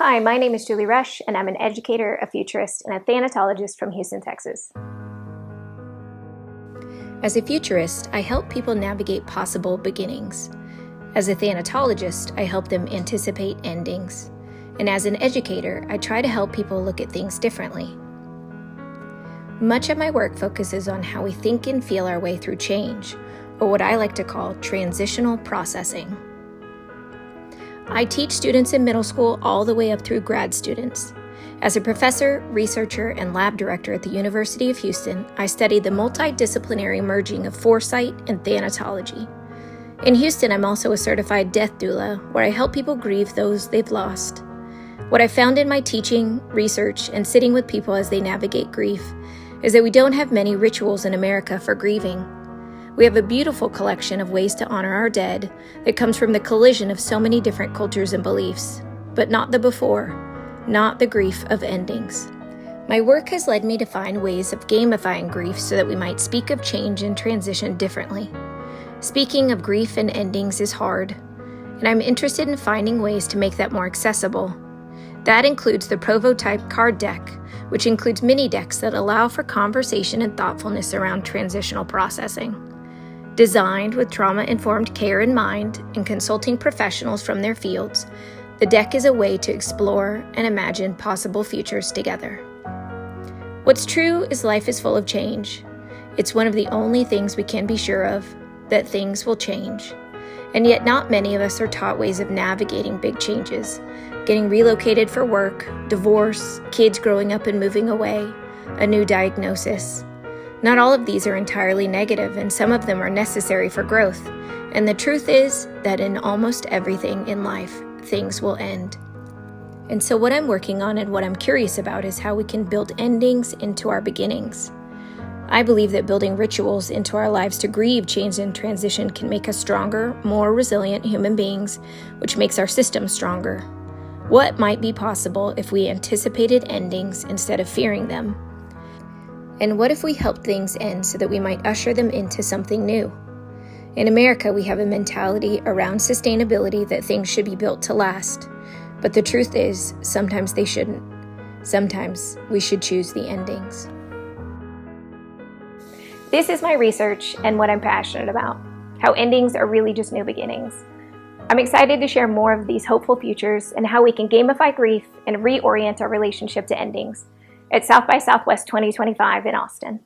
Hi, my name is Julie Rush, and I'm an educator, a futurist, and a thanatologist from Houston, Texas. As a futurist, I help people navigate possible beginnings. As a thanatologist, I help them anticipate endings. And as an educator, I try to help people look at things differently. Much of my work focuses on how we think and feel our way through change, or what I like to call transitional processing. I teach students in middle school all the way up through grad students. As a professor, researcher, and lab director at the University of Houston, I study the multidisciplinary merging of foresight and thanatology. In Houston, I'm also a certified death doula, where I help people grieve those they've lost. What I found in my teaching, research, and sitting with people as they navigate grief is that we don't have many rituals in America for grieving. We have a beautiful collection of ways to honor our dead that comes from the collision of so many different cultures and beliefs, but not the before, not the grief of endings. My work has led me to find ways of gamifying grief so that we might speak of change and transition differently. Speaking of grief and endings is hard, and I'm interested in finding ways to make that more accessible. That includes the Provo-type card deck, which includes mini decks that allow for conversation and thoughtfulness around transitional processing. Designed with trauma-informed care in mind and consulting professionals from their fields, the deck is a way to explore and imagine possible futures together. What's true is life is full of change. It's one of the only things we can be sure of, that things will change. And yet not many of us are taught ways of navigating big changes, getting relocated for work, divorce, kids growing up and moving away, a new diagnosis. Not all of these are entirely negative, and some of them are necessary for growth. And the truth is that in almost everything in life, things will end. And so what I'm working on and what I'm curious about is how we can build endings into our beginnings. I believe that building rituals into our lives to grieve change and transition can make us stronger, more resilient human beings, which makes our system stronger. What might be possible if we anticipated endings instead of fearing them? And what if we helped things end so that we might usher them into something new? In America, we have a mentality around sustainability that things should be built to last. But the truth is, sometimes they shouldn't. Sometimes we should choose the endings. This is my research and what I'm passionate about, how endings are really just new beginnings. I'm excited to share more of these hopeful futures and how we can gamify grief and reorient our relationship to endings at South by Southwest 2025 in Austin.